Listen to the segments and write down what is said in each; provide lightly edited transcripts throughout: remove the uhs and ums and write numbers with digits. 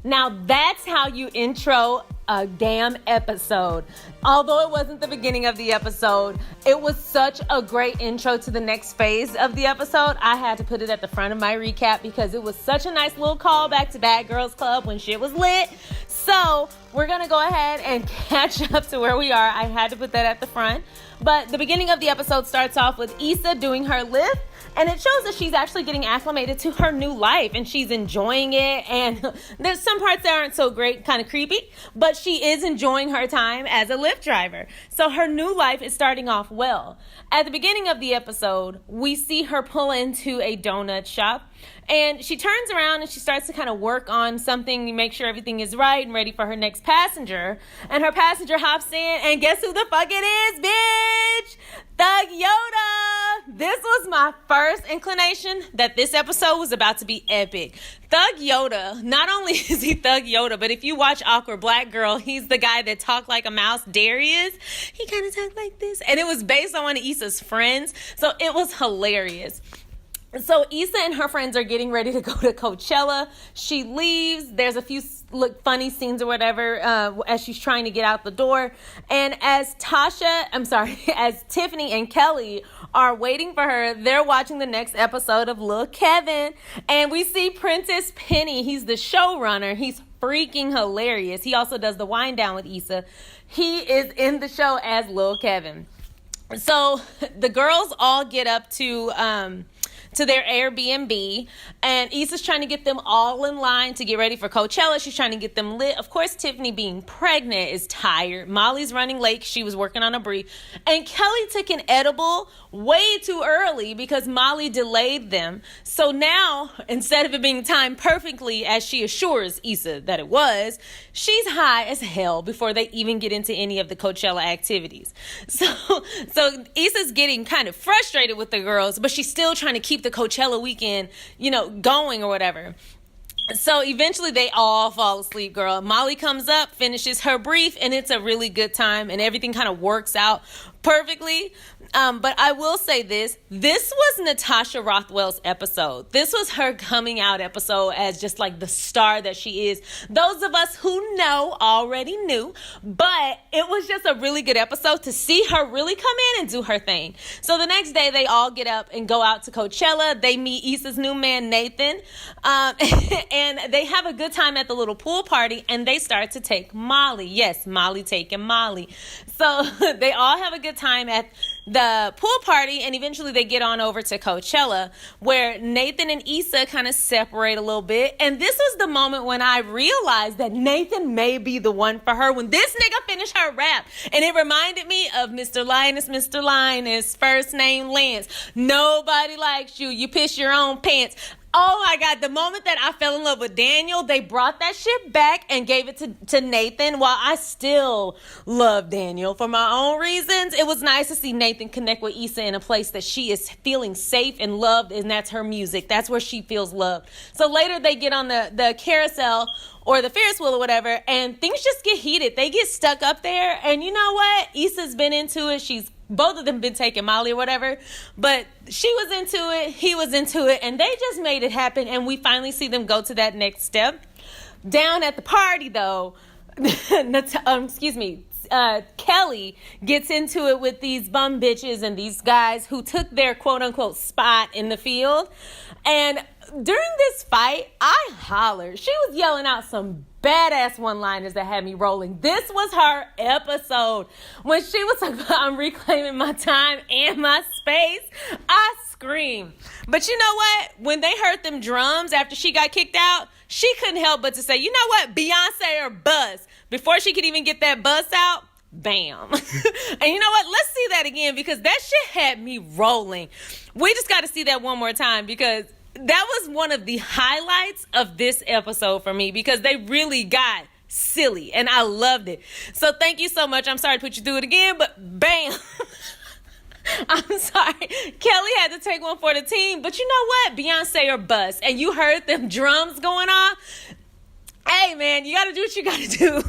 Now that's how you intro a damn episode. Although it wasn't the beginning of the episode, it was such a great intro to the next phase of the episode. I had to put it at the front of my recap because it was such a nice little callback to Bad Girls Club when shit was lit. So we're gonna go ahead and catch up to where we are. I had to put that at the front. But the beginning of the episode starts off with Issa doing her lift, and it shows that she's actually getting acclimated to her new life and she's enjoying it. And there's some parts that aren't so great, kind of creepy, but she is enjoying her time as a Lyft driver. So her new life is starting off well. At the beginning of the episode, we see her pull into a donut shop, and she turns around and she starts to kind of work on something, make sure everything is right and ready for her next passenger. And her passenger hops in, and guess who the fuck it is, bitch? Thug Yoda! This was my first inclination that this episode was about to be epic. Thug Yoda, not only is he Thug Yoda, but if you watch Awkward Black Girl, he's the guy that talked like a mouse, Darius. He kind of talked like this. And it was based on one of Issa's friends. So it was hilarious. So Issa and her friends are getting ready to go to Coachella. She leaves. There's a few funny scenes or whatever as she's trying to get out the door. And as as Tiffany and Kelli are waiting for her, they're watching the next episode of Lil Kevin. And we see Prentice Penny. He's the showrunner. He's freaking hilarious. He also does the wind down with Issa. He is in the show as Lil Kevin. So the girls all get up to their Airbnb, and Issa's trying to get them all in line to get ready for Coachella. She's trying to get them lit. Of course, Tiffany, being pregnant, is tired. Molly's running late. She was working on a brief. And Kelli took an edible way too early because Molly delayed them. So now, instead of it being timed perfectly, as she assures Issa that it was, she's high as hell before they even get into any of the Coachella activities. So Issa's getting kind of frustrated with the girls, but she's still trying to keep the Coachella weekend, going or whatever. So eventually they all fall asleep, girl. Molly comes up, finishes her brief, and it's a really good time, and everything kind of works out perfectly. But I will say this was Natasha Rothwell's episode. This was her coming out episode as just like the star that she is. Those of us who know already knew, but it was just a really good episode to see her really come in and do her thing. So the next day they all get up and go out to Coachella. They meet Issa's new man, Nathan, and they have a good time at the little pool party, and they start to take Molly. Yes, Molly taking Molly. So they all have a good time at the pool party, and eventually they get on over to Coachella, where Nathan and Issa kind of separate a little bit. And this was the moment when I realized that Nathan may be the one for her, when this nigga finished her rap. And it reminded me of Mr. Linus, first name Lance. Nobody likes you. You piss your own pants. Oh my God, the moment that I fell in love with Daniel, they brought that shit back and gave it to Nathan. While I still love Daniel for my own reasons, it was nice to see Nathan connect with Issa in a place that she is feeling safe and loved, and that's her music. That's where she feels loved. So later they get on the carousel or the Ferris Wheel or whatever, and things just get heated. They get stuck up there, and you know what? Issa's been into it. Both of them been taking Molly or whatever, but she was into it, he was into it, and they just made it happen, and we finally see them go to that next step. Down at the party, though, Kelli gets into it with these bum bitches and these guys who took their quote-unquote spot in the field, and during this fight, I hollered. She was yelling out some badass one-liners that had me rolling. This was her episode. When she was like, I'm reclaiming my time and my space, I screamed. But you know what? When they heard them drums after she got kicked out, she couldn't help but to say, you know what? Beyonce or buzz. Before she could even get that buzz out, bam. And you know what? Let's see that again, because that shit had me rolling. We just got to see that one more time, because that was one of the highlights of this episode for me, because they really got silly and I loved it. So thank you so much. I'm sorry to put you through it again, but bam. I'm sorry. Kelli had to take one for the team, but you know what? Beyonce or bust. And you heard them drums going off. Hey man, you got to do what you got to do.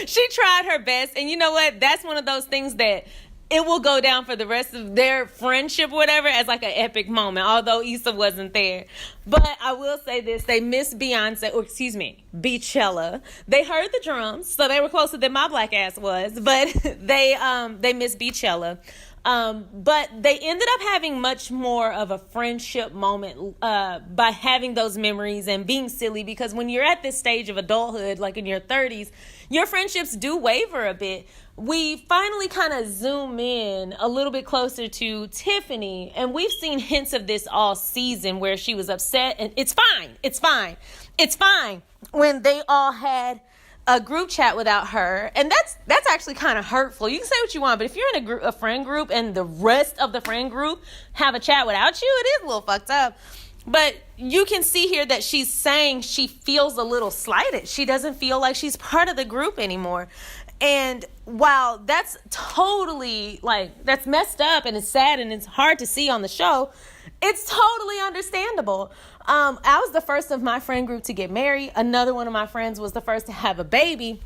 She tried her best. And you know what? That's one of those things that it will go down for the rest of their friendship, whatever, as like an epic moment, although Issa wasn't there. But I will say this, they missed Beychella. They heard the drums, so they were closer than my black ass was, but they missed Beychella. But they ended up having much more of a friendship moment by having those memories and being silly, because when you're at this stage of adulthood, like in your 30s, your friendships do waver a bit. We finally kind of zoom in a little bit closer to Tiffany, and we've seen hints of this all season where she was upset, and it's fine when they all had a group chat without her, and that's actually kind of hurtful. You can say what you want, but if you're in a friend group and the rest of the friend group have a chat without you, it is a little fucked up. But you can see here that she's saying she feels a little slighted. She doesn't feel like she's part of the group anymore. And while that's totally, like, that's messed up and it's sad and it's hard to see on the show, it's totally understandable. I was the first of my friend group to get married. Another one of my friends was the first to have a baby.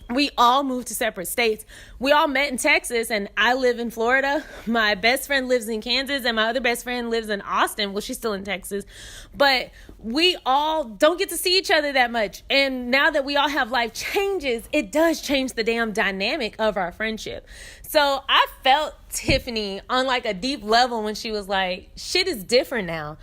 We all moved to separate states. We all met in Texas, and I live in Florida. My best friend lives in Kansas, and my other best friend lives in Austin. Well, she's still in Texas. But we all don't get to see each other that much. And now that we all have life changes, it does change the damn dynamic of our friendship. So I felt Tiffany on like a deep level when she was like, shit is different now.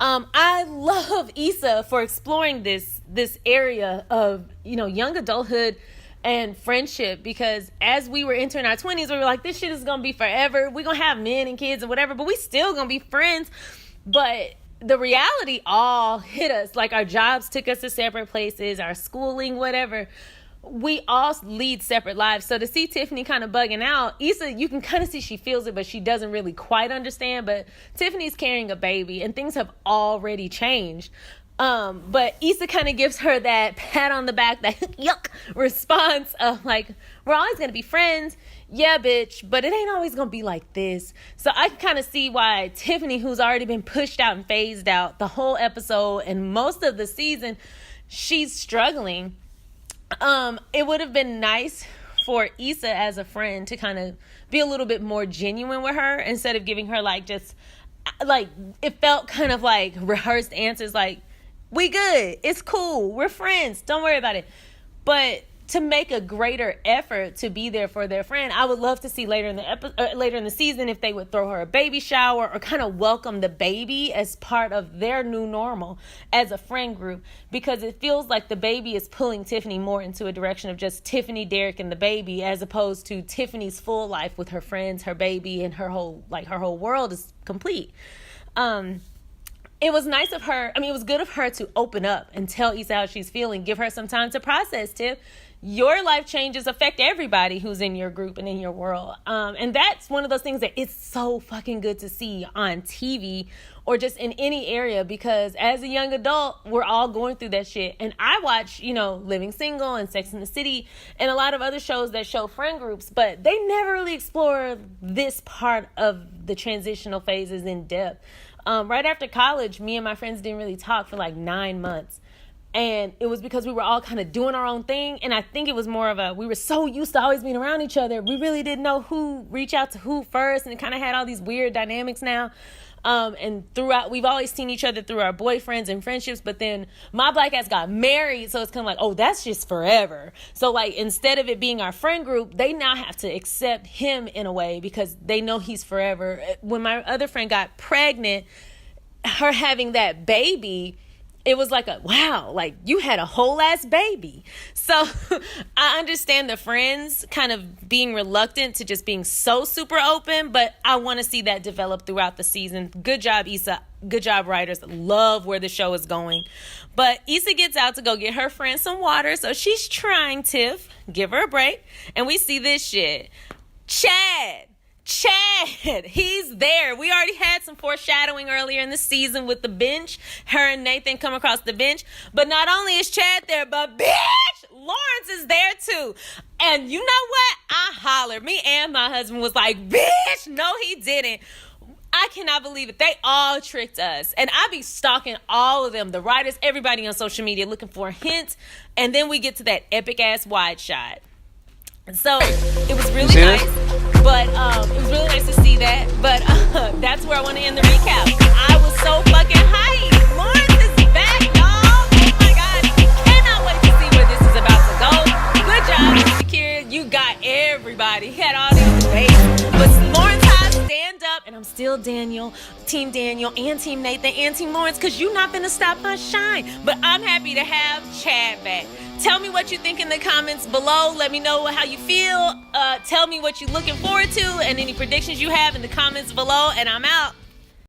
I love Issa for exploring this area of, young adulthood and friendship, because as we were entering our 20s, we were like, this shit is gonna be forever. We're gonna have men and kids and whatever, but we still gonna be friends. But the reality all hit us. Like, our jobs took us to separate places, our schooling, whatever. We all lead separate lives. So to see Tiffany kind of bugging out, Issa, you can kind of see she feels it, but she doesn't really quite understand. But Tiffany's carrying a baby, and things have already changed. But Issa kind of gives her that pat on the back, that yuck response of like, we're always going to be friends. Yeah, bitch, but it ain't always going to be like this. So I can kind of see why Tiffany, who's already been pushed out and phased out the whole episode and most of the season, she's struggling. It would have been nice for Issa as a friend to kind of be a little bit more genuine with her, instead of giving her like just like, it felt kind of like rehearsed answers, like, we good, it's cool, we're friends, don't worry about it. But to make a greater effort to be there for their friend, I would love to see later in the season if they would throw her a baby shower or kind of welcome the baby as part of their new normal as a friend group, because it feels like the baby is pulling Tiffany more into a direction of just Tiffany, Derek, and the baby, as opposed to Tiffany's full life with her friends, her baby, and her whole world is complete. It was nice of her. It was good of her to open up and tell Issa how she's feeling. Give her some time to process, Tiff. Your life changes affect everybody who's in your group and in your world. And that's one of those things that it's so fucking good to see on TV or just in any area, because as a young adult, we're all going through that shit. And I watch, Living Single and Sex and the City and a lot of other shows that show friend groups, but they never really explore this part of the transitional phases in depth. Right after college, me and my friends didn't really talk for like 9 months. And it was because we were all kind of doing our own thing. And I think it was more of we were so used to always being around each other. We really didn't know who reached out to who first. And it kind of had all these weird dynamics now. And throughout, we've always seen each other through our boyfriends and friendships. But then my black ass got married. So it's kind of like, oh, that's just forever. So like, instead of it being our friend group, they now have to accept him in a way because they know he's forever. When my other friend got pregnant, her having that baby, it was like wow, like you had a whole ass baby. So I understand the friends kind of being reluctant to just being so super open, but I want to see that develop throughout the season. Good job, Issa. Good job, writers. Love where the show is going. But Issa gets out to go get her friend some water. So she's trying, Tiff. Give her a break. And we see this shit. Chad, he's there. We already had some foreshadowing earlier in the season with the bench. Her and Nathan come across the bench. But not only is Chad there, but bitch, Lawrence is there too. And you know what? I hollered. Me and my husband was like, bitch, no he didn't. I cannot believe it. They all tricked us. And I be stalking all of them, the writers, everybody on social media, looking for a hint. And then we get to that epic ass wide shot. So it was really nice. But it was really nice to see that. But that's where I want to end the recap. I was so fucking hyped. Lawrence is back, y'all. Oh my God. Cannot wait to see where this is about to go. Good job, Shakira. You got everybody. He had all these debates. But Lawrence Haas, stand up. And I'm still Daniel, Team Daniel, and Team Nathan, and Team Lawrence, because you're not going to stop my shine. But I'm happy to have Chad back. Tell me what you think in the comments below. Let me know how you feel. Tell me what you're looking forward to and any predictions you have in the comments below. And I'm out.